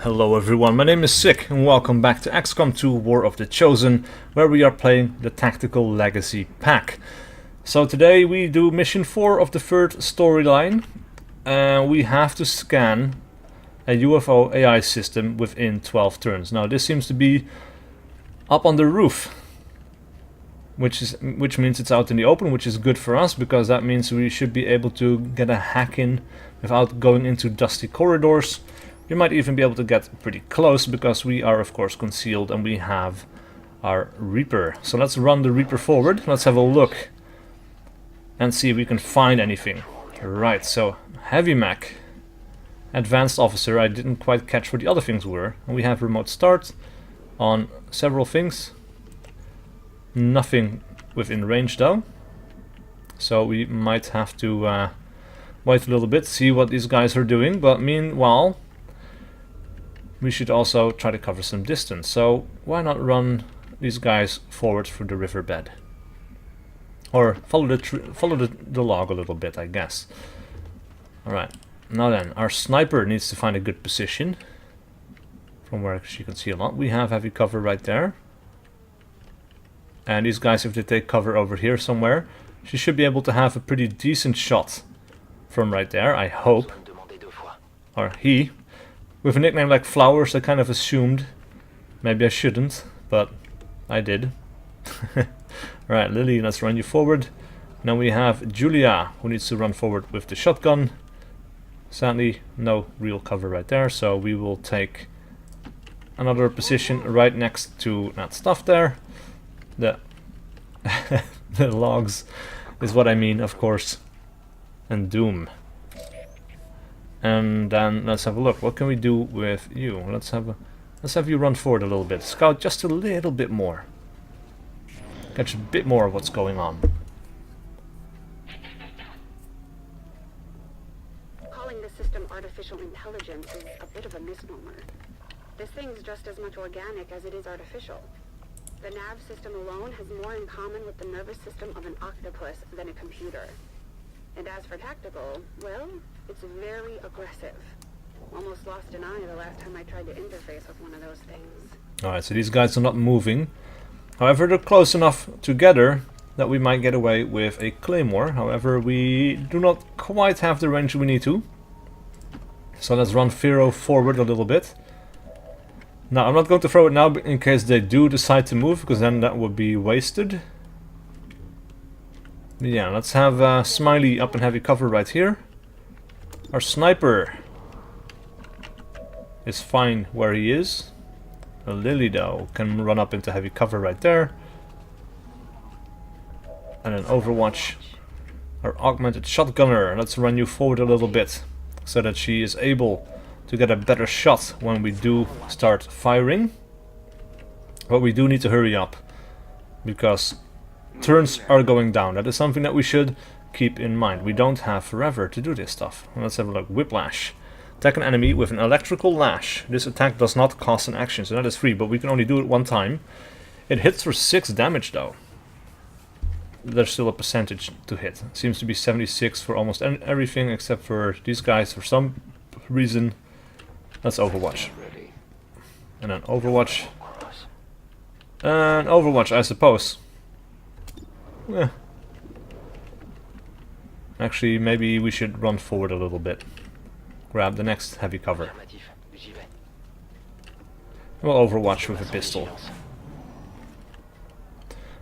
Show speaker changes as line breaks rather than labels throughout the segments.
Hello everyone, my name is SiC and welcome back to XCOM 2 War of the Chosen, where we are playing the Tactical Legacy pack. So today we do mission 4 of the third storyline. We have to scan a UFO AI system within 12 turns. Now this seems to be up on the roof, which means it's out in the open, which is good for us because that means we should be able to get a hack in without going into dusty corridors. We might even be able to get pretty close because we are of course concealed and we have our Reaper. So let's run the Reaper forward. Let's have a look and see if we can find anything. Right, so Heavy Mech, Advanced Officer, I didn't quite catch what the other things were. And we have Remote Start on several things. Nothing within range though. So we might have to wait a little bit, see what these guys are doing. But meanwhile, we should also try to cover some distance. So why not run these guys forward through the riverbed? Or follow the log a little bit, I guess. Alright, now then, our sniper needs to find a good position from where she can see a lot. We have heavy cover right there. And these guys, if they take cover over here somewhere, she should be able to have a pretty decent shot from right there, I hope. Or he. With a nickname like Flowers, I kind of assumed. Maybe I shouldn't, but I did. Right, Lily, let's run you forward. Now we have Julia, who needs to run forward with the shotgun. Sadly, no real cover right there, so we will take another position right next to that stuff there. The logs is what I mean, of course. And Doom. And then let's have a look. What can we do with you? Let's have you run forward a little bit. Scout just a little bit more. Catch a bit more of what's going on.
Calling the system artificial intelligence is a bit of a misnomer. This thing's just as much organic as it is artificial. The nav system alone has more in common with the nervous system of an octopus than a computer. And as for tactical, well, it's very aggressive. Almost lost an eye the last time I tried to interface with one of those things.
Alright, so these guys are not moving. However, they're close enough together that we might get away with a claymore. However, we do not quite have the range we need to. So let's run Pharaoh forward a little bit. Now, I'm not going to throw it now in case they do decide to move, because then that would be wasted. Yeah, let's have Smiley up in heavy cover right here. Our sniper is fine where he is. Lily, though, can run up into heavy cover right there. And then Overwatch, our augmented shotgunner. Let's run you forward a little bit so that she is able to get a better shot when we do start firing. But we do need to hurry up because turns are going down. That is something that we should keep in mind. We don't have forever to do this stuff. Let's have a look. Whiplash. Attack an enemy with an electrical lash. This attack does not cost an action, so that is free, but we can only do it one time. It hits for 6 damage though. There's still a percentage to hit. It seems to be 76 for almost everything except for these guys for some reason. Let's Overwatch. And then Overwatch. And Overwatch, I suppose. Yeah. Actually, maybe we should run forward a little bit. Grab the next heavy cover. We'll Overwatch with a pistol.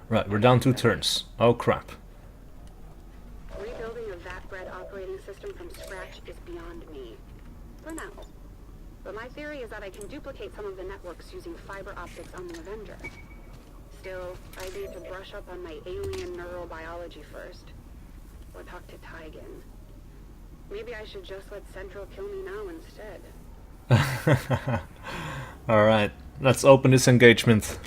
Right, we're down 2 turns. Oh crap.
Rebuilding a VAT-bred operating system from scratch is beyond me. For now. But my theory is that I can duplicate some of the networks using fiber optics on the Avenger. Still, I need to brush up on my alien neurobiology first. Or talk to Tygan. Maybe I should just let Central kill me now instead.
Alright, let's open this engagement.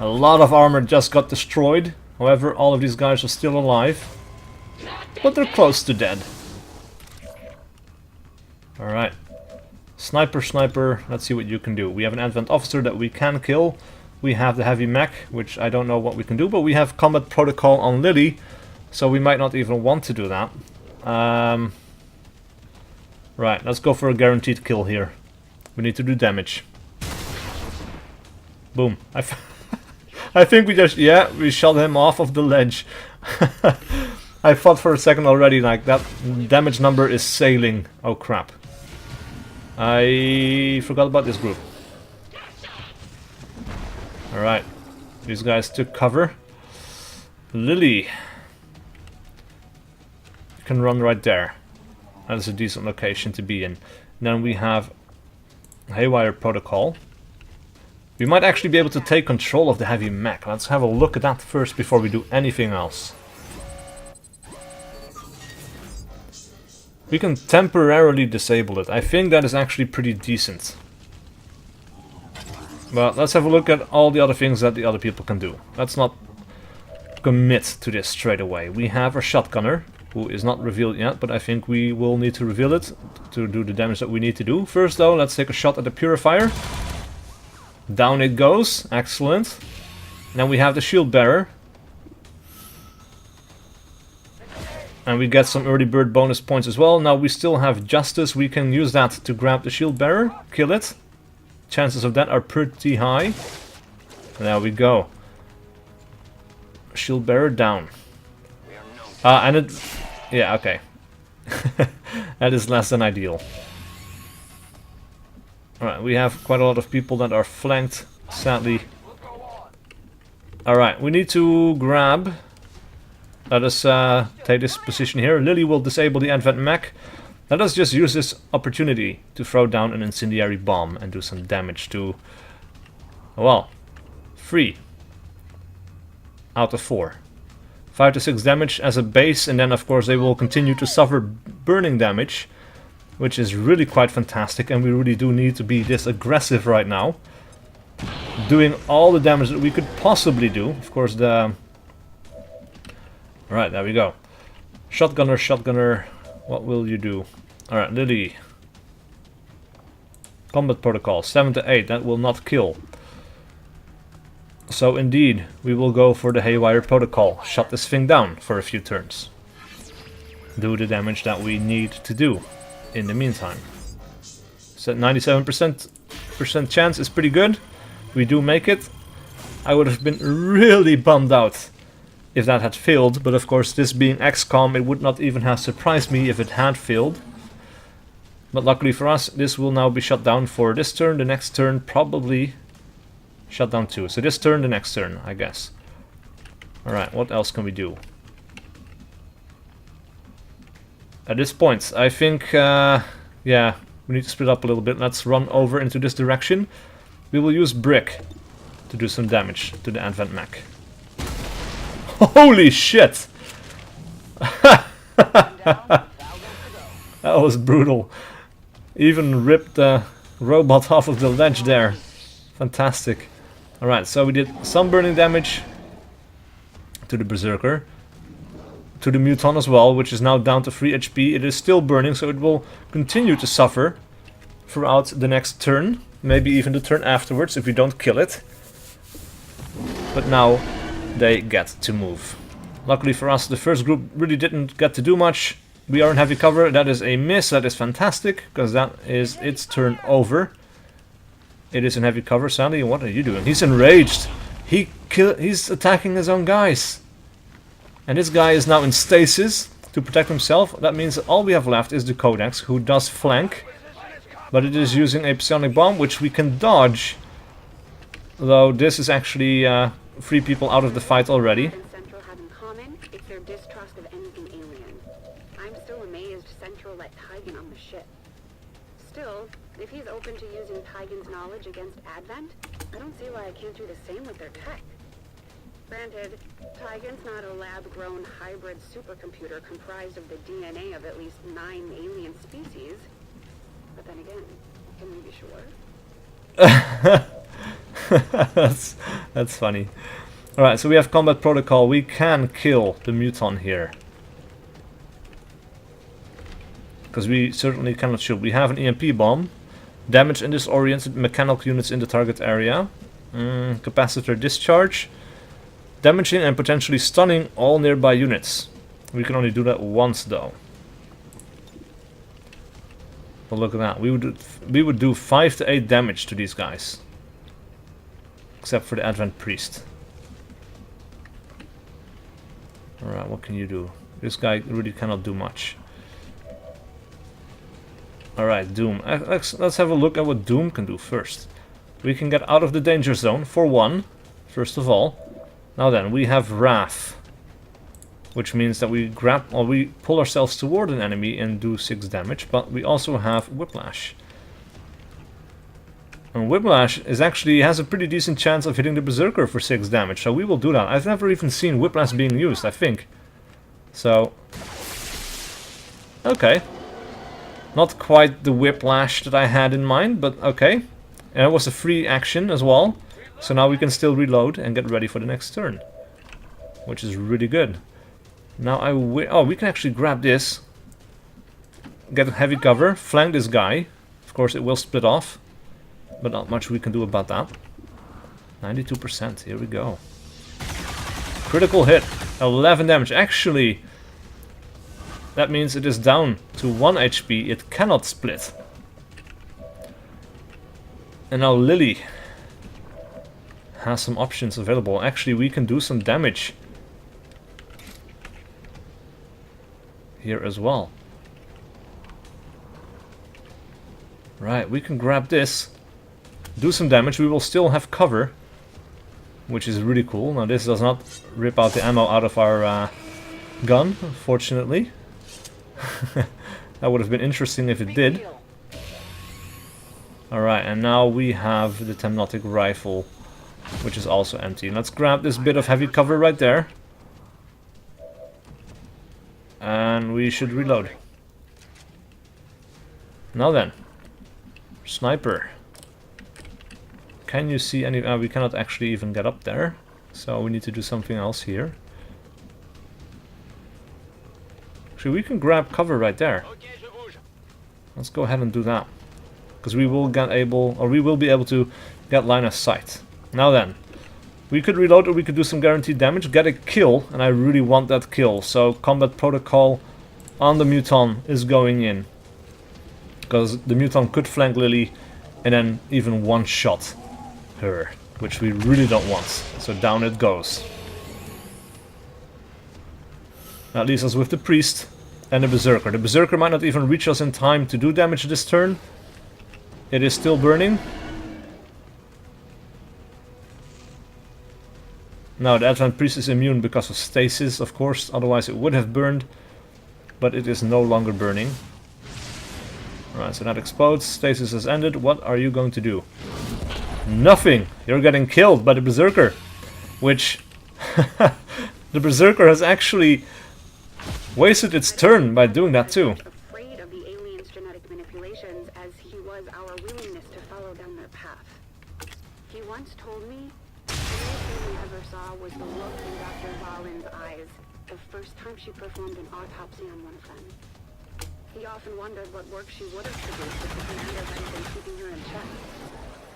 A lot of armor just got destroyed. However, all of these guys are still alive. But they're close to dead. Alright. Sniper, let's see what you can do. We have an Advent Officer that we can kill. We have the Heavy Mech, which I don't know what we can do, but we have Combat Protocol on Lily, so we might not even want to do that. Right, let's go for a guaranteed kill here. We need to do damage. Boom. I think we just... Yeah, we shot him off of the ledge. I thought for a second already, like, that damage number is sailing. Oh crap. I forgot about this group. Alright. These guys took cover. Lily. You can run right there. That is a decent location to be in. Then we have Haywire Protocol. We might actually be able to take control of the heavy mech. Let's have a look at that first before we do anything else. We can temporarily disable it. I think that is actually pretty decent. But let's have a look at all the other things that the other people can do. Let's not commit to this straight away. We have a shotgunner, who is not revealed yet, but I think we will need to reveal it to do the damage that we need to do. First though, let's take a shot at the purifier. Down it goes. Excellent. Then we have the shield bearer. And we get some early bird bonus points as well. Now we still have justice. We can use that to grab the shield bearer, kill it. Chances of that are pretty high. There we go. Shield bearer down. And it... Yeah, okay. That is less than ideal. Alright, we have quite a lot of people that are flanked, sadly. Alright, we need to grab... Let us take this position here. Lily will disable the advent mech. Let us just use this opportunity to throw down an incendiary bomb and do some damage to... Well, 3 out of 4. 5 to 6 damage as a base, and then of course they will continue to suffer burning damage, which is really quite fantastic, and we really do need to be this aggressive right now. Doing all the damage that we could possibly do. Of course the... Alright, there we go. Shotgunner, shotgunner, what will you do? Alright, Lily. Combat protocol, 7 to 8, that will not kill. So indeed, we will go for the Haywire protocol. Shut this thing down for a few turns. Do the damage that we need to do in the meantime. So 97% chance is pretty good. We do make it. I would have been really bummed out if that had failed, but of course this being XCOM, it would not even have surprised me if it had failed. But luckily for us, this will now be shut down for this turn. The next turn probably shut down too. So this turn, the next turn, I guess. Alright, what else can we do? At this point, I think, yeah, we need to split up a little bit. Let's run over into this direction. We will use brick to do some damage to the advent mech. Holy shit! That was brutal. Even ripped the robot off of the ledge there. Fantastic. Alright, so we did some burning damage to the Berserker. To the Muton as well, which is now down to 3 HP. It is still burning, so it will continue to suffer throughout the next turn. Maybe even the turn afterwards if we don't kill it. But now they get to move. Luckily for us, the first group really didn't get to do much. We are in heavy cover. That is a miss. That is fantastic, because that is its turn over. It is in heavy cover. Sally, what are you doing? He's enraged. He's attacking his own guys. And this guy is now in stasis to protect himself. That means that all we have left is the Codex, who does flank. But it is using a psionic bomb, which we can dodge. Though this is actually 3 people out of the fight already.
Central have in common, it's their distrust of anything alien. I'm still amazed Central let Tygan on the ship. Still, if he's open to using Tygan's knowledge against Advent, I don't see why I can't do the same with their tech. Granted, Tygan's not a lab-grown hybrid supercomputer comprised of the DNA of at least 9 alien species. But then again, can we be sure?
That's funny. Alright, so we have combat protocol. We can kill the Muton here. Because we certainly cannot shoot. We have an EMP bomb. Damage and disoriented mechanical units in the target area. Capacitor discharge. Damaging and potentially stunning all nearby units. We can only do that once though. But look at that. We would do 5 to 8 damage to these guys. Except for the Advent Priest. Alright, what can you do? This guy really cannot do much. Alright, Doom. Let's have a look at what Doom can do first. We can get out of the danger zone, for one. First of all. Now then, we have Wrath. Which means that we grab, or we pull ourselves toward an enemy and do 6 damage. But we also have Whiplash. And Whiplash has a pretty decent chance of hitting the Berserker for 6 damage. So we will do that. I've never even seen Whiplash being used, I think. So... okay. Not quite the Whiplash that I had in mind, but okay. And it was a free action as well. So now we can still reload and get ready for the next turn. Which is really good. Now oh, we can actually grab this. Get heavy cover, flank this guy. Of course it will split off. But not much we can do about that. 92%, here we go. Critical hit, 11 damage. Actually, that means it is down to 1 HP. It cannot split. And now Lily has some options available. Actually, we can do some damage here as well. Right, we can grab this, do some damage. We will still have cover, which is really cool. Now this does not rip out the ammo out of our gun, unfortunately. That would have been interesting if it did. Alright, and now we have the Temnotic rifle, which is also empty. Let's grab this bit of heavy cover right there. And we should reload. Now then. Sniper. Can you see any... we cannot actually even get up there. So we need to do something else here. Actually, we can grab cover right there. Let's go ahead and do that. Because we will be able to get line of sight. Now then. We could reload or we could do some guaranteed damage, get a kill, and I really want that kill. So combat protocol on the Muton is going in. Because the Muton could flank Lily and then even one-shot her, which we really don't want. So down it goes. That leaves us with the Priest and the Berserker. The Berserker might not even reach us in time to do damage this turn. It is still burning. Now the Advent Priest is immune because of stasis, of course, otherwise it would have burned, but it is no longer burning. Alright, so that explodes, stasis has ended. What are you going to do? Nothing! You're getting killed by the Berserker, which the Berserker has actually wasted its turn by doing that too.
Afraid of the aliens' genetic manipulations as he was our willingness to follow down their path. He once told me the only thing we ever saw was the look in Dr. Valen's eyes the first time she performed an autopsy on one of them. He often wondered what work she would have produced if the commander hadn't been keeping her in check.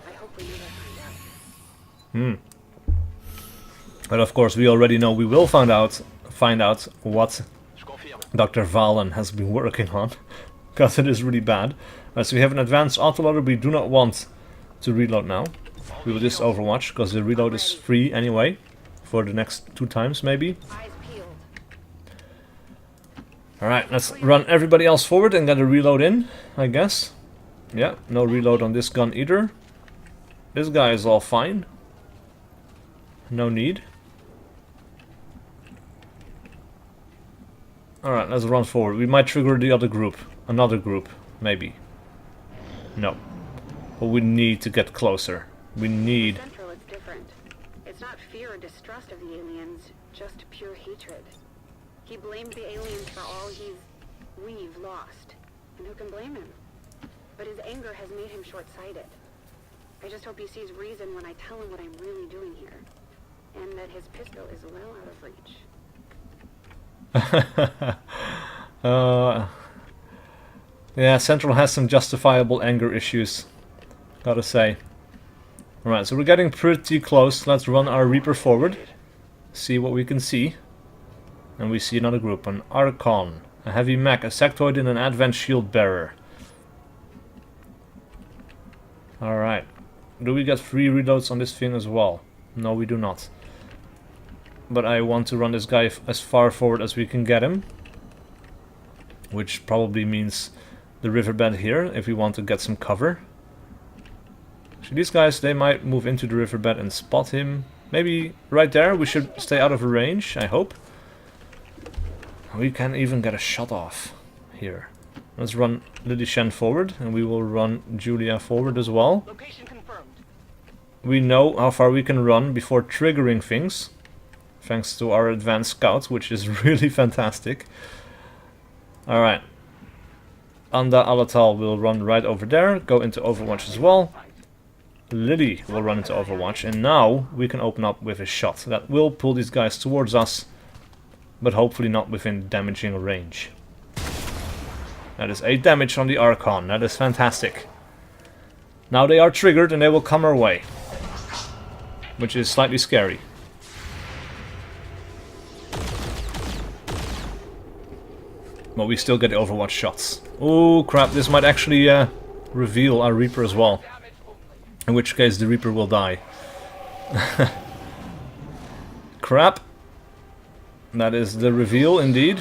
I hope we never find out.
But of course we already know we will find out what Dr. Valen has been working on, because it is really bad. So we have an advanced autoloader. We do not want to reload now. We will just overwatch, because the reload is free anyway, for the next 2 times maybe. Alright, let's run everybody else forward and get a reload in, I guess. Yeah, no reload on this gun either. This guy is all fine. No need. Alright, let's run forward. We might trigger the other group. Another group, maybe. No. But we need to get closer. We need...
Central, it's different. It's not fear or distrust of the aliens, just pure hatred. He blamed the aliens for all we've lost. And who can blame him? But his anger has made him short-sighted. I just hope he sees reason when I tell him what I'm really doing here. And that his pistol is well out of reach.
Yeah, Central has some justifiable anger issues, gotta say. Alright, so we're getting pretty close. Let's run our Reaper forward. See what we can see. And we see another group, an Archon, a heavy mech, a sectoid and an Advent shield bearer. Alright. Do we get free reloads on this thing as well? No, we do not. But I want to run this guy as far forward as we can get him. Which probably means the riverbed here, if we want to get some cover. So these guys, they might move into the riverbed and spot him. Maybe right there, we should stay out of range, I hope. We can even get a shot off here. Let's run Lily Shen forward, and we will run Julia forward as well.
Location confirmed.
We know how far we can run before triggering things, thanks to our advanced scout, which is really fantastic. Alright. Anda Alatal will run right over there, go into Overwatch as well. Lily will run into Overwatch, and now we can open up with a shot. That will pull these guys towards us, but hopefully not within damaging range. That is 8 damage from the Archon. That is fantastic. Now they are triggered and they will come our way, which is slightly scary. But we still get the Overwatch shots. Oh crap, this might actually reveal our Reaper as well. In which case the Reaper will die. Crap. That is the reveal indeed.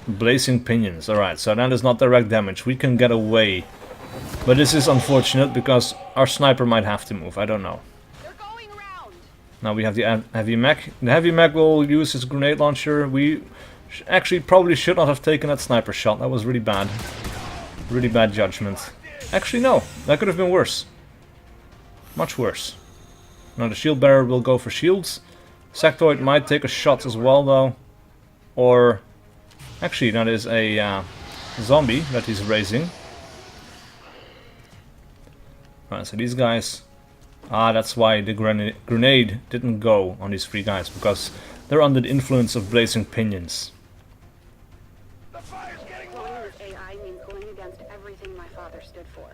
Blazing Pinions. Alright, so that is not direct damage. We can get away. But this is unfortunate because our sniper might have to move. I don't know.
They're going around.
Now we have the heavy mech. The heavy mech will use his grenade launcher. We actually probably should not have taken that sniper shot. That was really bad. Really bad judgment. Actually no, that could have been worse. Much worse. Now the shield bearer will go for shields. Sectoid might take a shot as well though. Or... actually that is a zombie that he's raising. Alright, so these guys... that's why the grenade didn't go on these 3 guys. Because they're under the influence of blazing pinions.
Going with AI means going against everything my father stood for.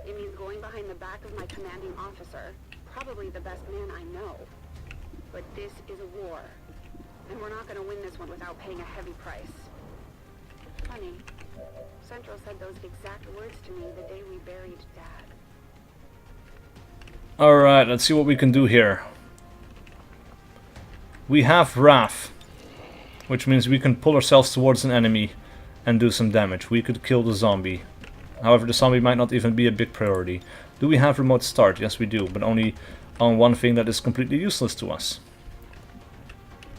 It means going behind the back of my commanding officer, probably the best man I know. But this is a war, and we're not going to win this one without paying a heavy price. Funny, Central said those exact words to me the day we buried Dad.
Alright, let's see what we can do here. We have Wrath, which means we can pull ourselves towards an enemy and do some damage. We could kill the zombie. However, the zombie might not even be a big priority. Do we have remote start? Yes, we do, but only on one thing that is completely useless to us.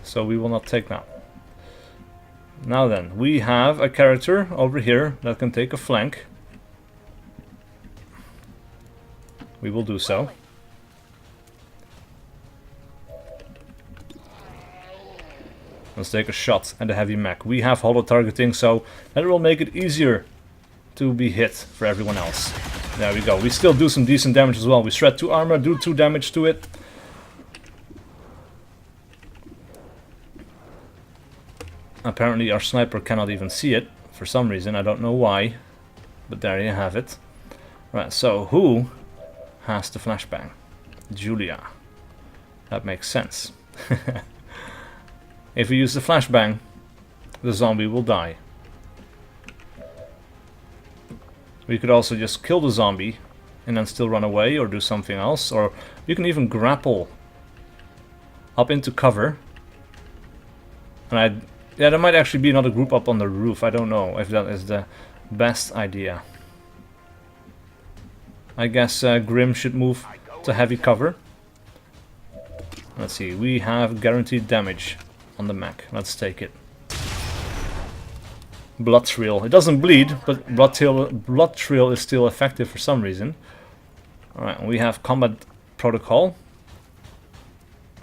So we will not take that. Now then, we have a character over here that can take a flank. We will do so. Let's take a shot at the heavy mech. We have holo targeting, so that will make it easier to be hit for everyone else. There we go. We still do some decent damage as well. We shred 2 armor, do 2 damage to it. Apparently our sniper cannot even see it for some reason. I don't know why, but there you have it. Right, so who has the flashbang? Julia. That makes sense. If we use the flashbang, the zombie will die. We could also just kill the zombie and then still run away or do something else. Or you can even grapple up into cover. And yeah, there might actually be another group up on the roof. I don't know if that is the best idea. I guess Grim should move to heavy cover. Let's see, we have guaranteed damage on the mech. Let's take it. Blood Trail. It doesn't bleed, but Blood Trail is still effective for some reason. Alright, we have Combat Protocol.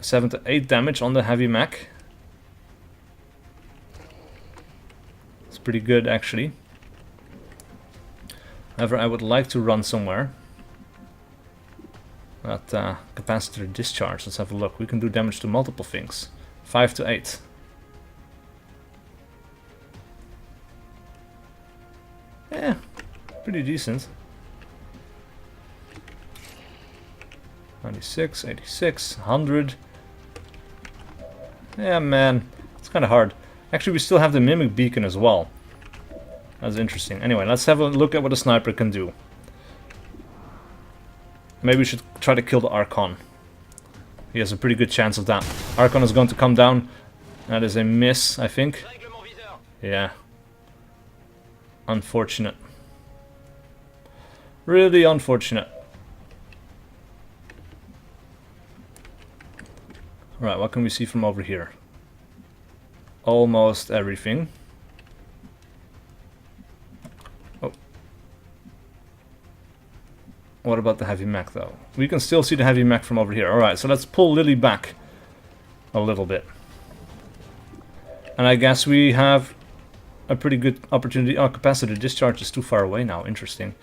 7 to 8 damage on the heavy mech. It's pretty good actually. However, I would like to run somewhere. That capacitor discharge. Let's have a look. We can do damage to multiple things. 5 to 8. Yeah, pretty decent. 96, 86, 100. Yeah, man, it's kind of hard. Actually, we still have the Mimic Beacon as well. That's interesting. Anyway, let's have a look at what a sniper can do. Maybe we should try to kill the Archon. He has a pretty good chance of that. Archon is going to come down. That is a miss, I think. Yeah. Unfortunate. Really unfortunate. Right, what can we see from over here? Almost everything. Oh. What about the heavy mech though? We can still see the heavy mech from over here. Alright, so let's pull Lily back a little bit. And I guess we have a pretty good opportunity. Oh, capacitor discharge is too far away now. Interesting.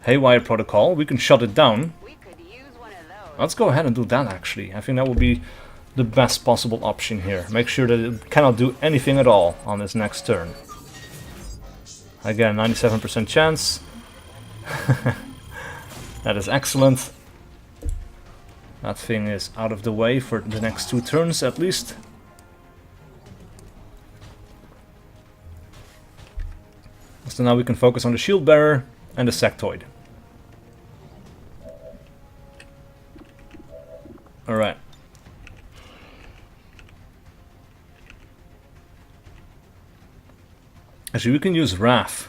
Haywire protocol. We can shut it down.
We could use one of those.
Let's go ahead and do that actually. I think that would be the best possible option here. Make sure that it cannot do anything at all on this next turn. Again, 97% chance. That is excellent. That thing is out of the way for the next 2 turns at least. So now we can focus on the shield bearer and the sectoid. Alright. Actually, we can use Wrath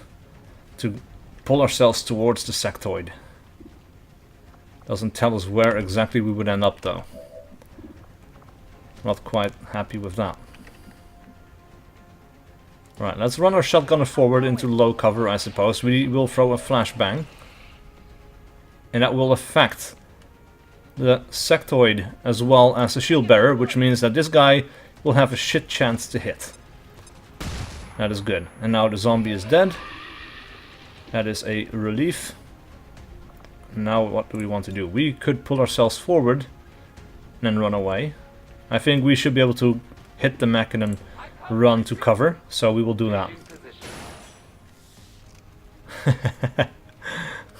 to pull ourselves towards the sectoid. Doesn't tell us where exactly we would end up though. Not quite happy with that. Right, let's run our shotgunner forward into low cover, I suppose. We will throw a flashbang. And that will affect the sectoid as well as the shield bearer, which means that this guy will have a shit chance to hit. That is good. And now the zombie is dead. That is a relief. Now what do we want to do? We could pull ourselves forward and then run away. I think we should be able to hit the mech and then run to cover, so we will do that.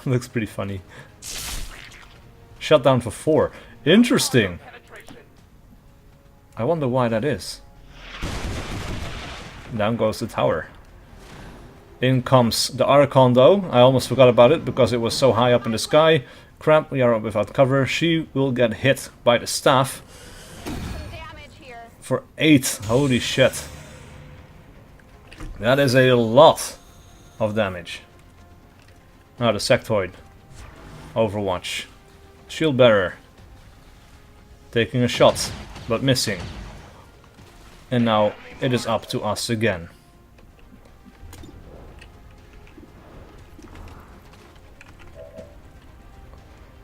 Looks pretty funny. Shut down for 4. Interesting. I wonder why that is. Down goes the tower. In comes the Archon though. I almost forgot about it because it was so high up in the sky. Crap, we are without cover. She will get hit by the staff.
Damage here.
For 8. Holy shit. That is a lot of damage. Now the sectoid. Overwatch. Shield bearer. Taking a shot, but missing. And now it is up to us again.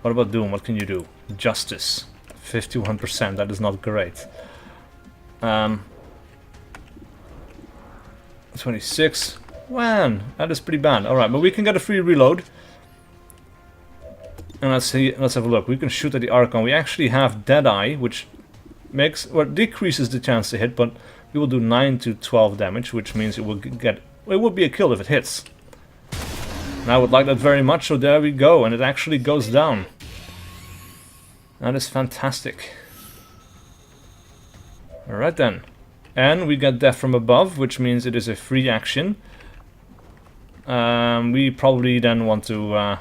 What about Doom? What can you do? Justice. 51%. That is not great. 26. Man, that is pretty bad. Alright, but we can get a free reload. And let's see, let's have a look. We can shoot at the Archon. We actually have Deadeye, which makes or decreases the chance to hit, but we will do 9 to 12 damage, which means it will get it would be a kill if it hits. And I would like that very much, so there we go, and it actually goes down. That is fantastic. Alright then. And we get death from above, which means it is a free action. We probably then want to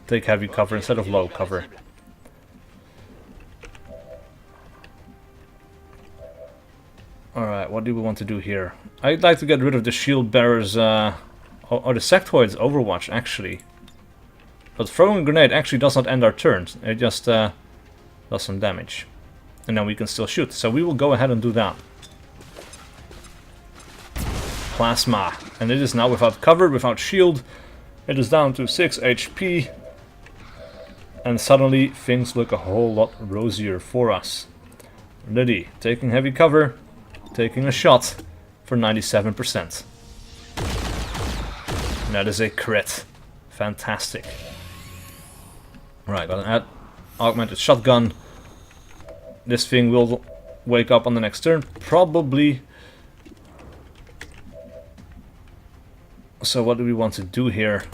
take heavy cover instead of low cover. Alright, what do we want to do here? I'd like to get rid of the shield bearers, or the sectoids Overwatch actually. But throwing a grenade actually does not end our turn, it just does some damage. And then we can still shoot, so we will go ahead and do that. Plasma, and it is now without cover, without shield. It is down to 6 HP. And suddenly things look a whole lot rosier for us. Liddy taking heavy cover, taking a shot for 97%. And that is a crit. Fantastic. Right, got an augmented shotgun. This thing will wake up on the next turn, probably. So what do we want to do here?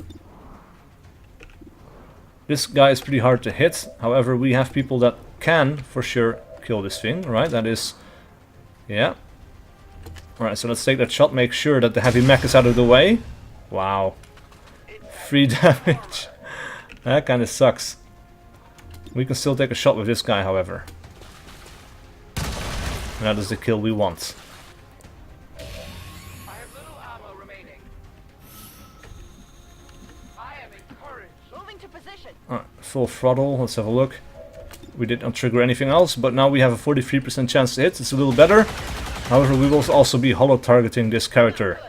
This guy is pretty hard to hit. However, we have people that can for sure kill this thing, right? That is, yeah. Alright, so let's take that shot, make sure that the heavy mech is out of the way. Wow. 3 damage. That kind of sucks. We can still take a shot with this guy, however. And that is the kill we want.
I have little ammo remaining. I am encouraged.
Moving to position.
Alright, full throttle, let's have a look. We did not trigger anything else, but now we have a 43% chance to hit. It's a little better. However, we will also be holo targeting this character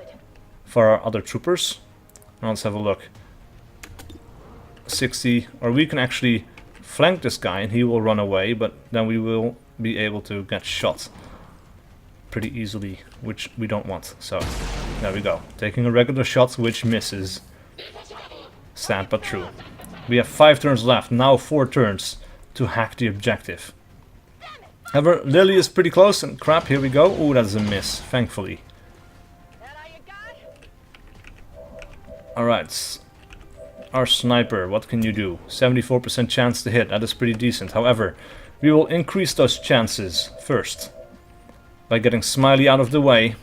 for our other troopers. Now let's have a look. 60, or we can actually flank this guy and he will run away, but then we will be able to get shot pretty easily, which we don't want. So, there we go. Taking a regular shot, which misses. Sad but true. We have 5 turns left, now 4 turns to hack the objective. However, Lily is pretty close, and crap, here we go. Ooh, that's a miss, thankfully.
That all you got?
Alright. Our sniper, what can you do? 74% chance to hit, that is pretty decent. However, we will increase those chances first by getting Smiley out of the way.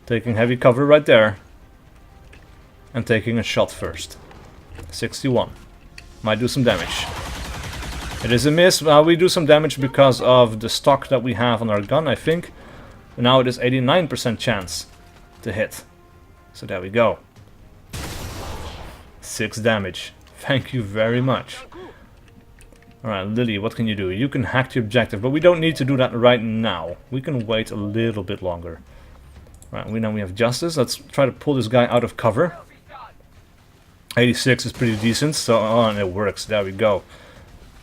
Taking heavy cover right there. And taking a shot first. 61. Might do some damage. It is a miss. We do some damage because of the stock that we have on our gun, I think. And now it is 89% chance to hit. So there we go. 6 damage. Thank you very much. Alright, Lily, what can you do? You can hack the objective, but we don't need to do that right now. We can wait a little bit longer. Right, we have Justice. Let's try to pull this guy out of cover. 86 is pretty decent, so and it works. There we go.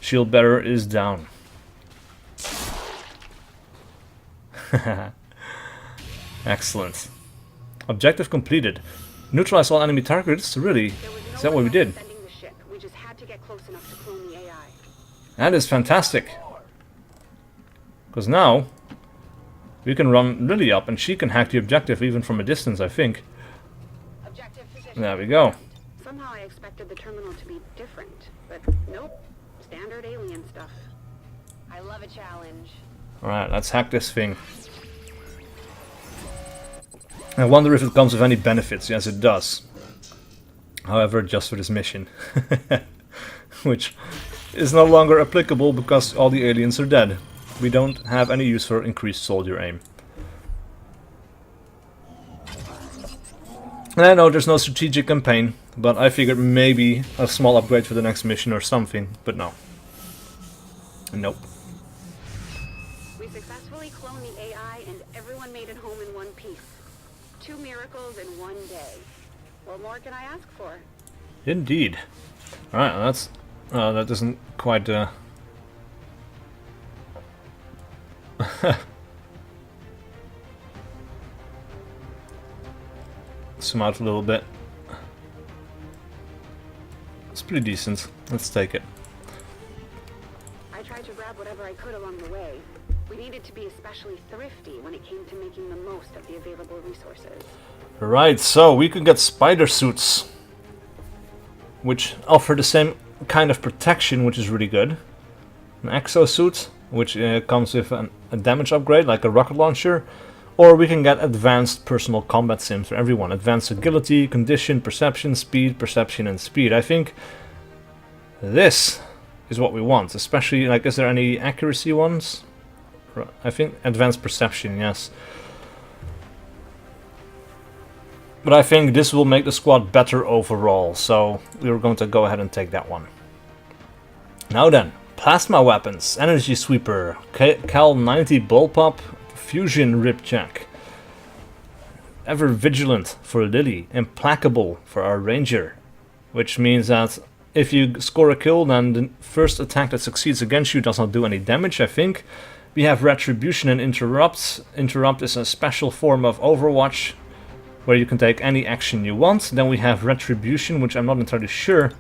Shield bearer is down. Excellent. Objective completed. Neutralize all enemy targets. Really? Is that what we did?
The ship. We just had to get close enough to clone the AI.
That is fantastic. Because now we can run Lily up and she can hack the objective even from a distance, I think.
Objective position.
There we go.
Somehow I expected the terminal to be different, but nope. Standard alien stuff.
I love a challenge.
Alright, let's hack this thing. I wonder if it comes with any benefits. Yes, it does. However, just for this mission. Which is no longer applicable because all the aliens are dead. We don't have any use for increased soldier aim. And I know there's no strategic campaign, but I figured maybe a small upgrade for the next mission or something, but no. Nope.
We successfully cloned the AI and everyone made it home in one piece. 2 miracles in one day. What more can I ask for?
Indeed. Alright, that's... that doesn't quite... Zoom out a little bit. It's pretty decent. Let's take it.
I tried to grab whatever I could along the way. We needed to be especially thrifty when it came to making the most of the available resources.
Right, so we could get spider suits, which offer the same kind of protection, which is really good. An exosuit, which comes with a damage upgrade, like a rocket launcher. Or we can get advanced personal combat sims for everyone. Advanced agility, condition, perception, and speed. I think this is what we want, especially, like, is there any accuracy ones? I think advanced perception, yes. But I think this will make the squad better overall, so we're going to go ahead and take that one. Now then, plasma weapons, energy sweeper, Cal 90 bullpup, fusion ripjack, ever vigilant for Lily, implacable for our ranger, which means that if you score a kill, then the first attack that succeeds against you does not do any damage, I think. We have retribution and interrupt. Interrupt is a special form of Overwatch where you can take any action you want. Then we have retribution, which I'm not entirely sure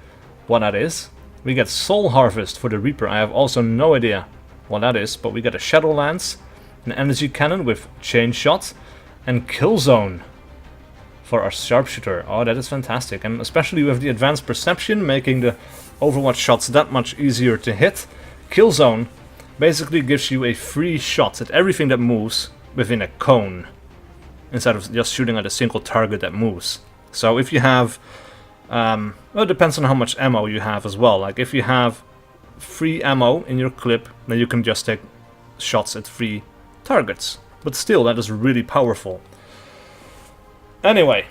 what that is. We get soul harvest for the Reaper. I have also no idea what that is, but we get a shadow lance, an energy cannon with chain shot, and kill zone for our sharpshooter. Oh, that is fantastic, and especially with the advanced perception, making the Overwatch shots that much easier to hit. Kill zone basically gives you a free shot at everything that moves within a cone, instead of just shooting at a single target that moves. So if you have Well, it depends on how much ammo you have as well. Like if you have free ammo in your clip, then you can just take shots at free targets. But still, that is really powerful. Anyway,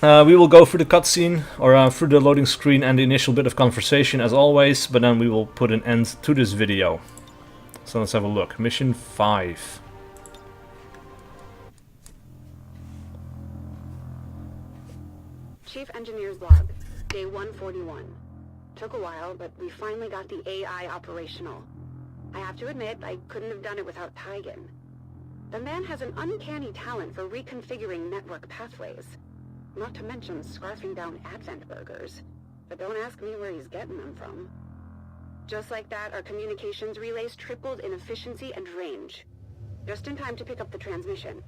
we will go through the cutscene, or through the loading screen and the initial bit of conversation as always, but then we will put an end to this video. So let's have a look. Mission 5.
Chief Engineer's log, day 141. Took a while, but we finally got the AI operational. I have to admit, I couldn't have done it without Tygan. The man has an uncanny talent for reconfiguring network pathways. Not to mention scarfing down Advent burgers. But don't ask me where he's getting them from. Just like that, our communications relays tripled in efficiency and range. Just in time to pick up the transmission.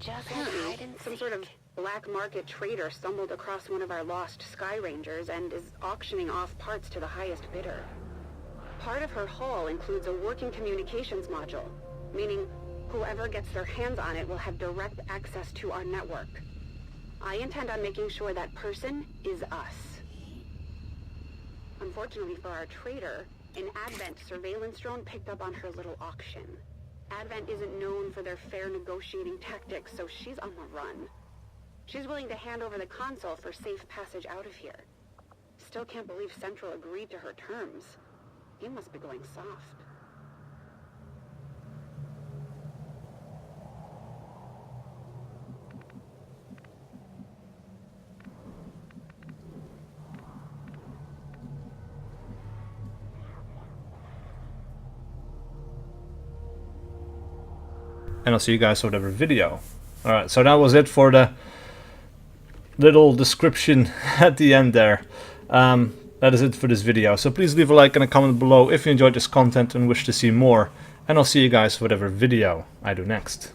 Just like hide
Apparently,
and
some sort of
seek.
black market trader stumbled across one of our lost Sky Rangers and is auctioning off parts to the highest bidder. Part of her haul includes a working communications module, meaning whoever gets their hands on it will have direct access to our network. I intend on making sure that person is us. Unfortunately for our trader, an Advent surveillance drone picked up on her little auction. Advent isn't known for their fair negotiating tactics, so she's on the run. She's willing to hand over the console for safe passage out of here. Still can't believe Central agreed to her terms. He must be going soft.
And I'll see you guys for whatever video. Alright, so that was it for the little description at the end there. That is it for this video. So please leave a like and a comment below if you enjoyed this content and wish to see more. And I'll see you guys for whatever video I do next.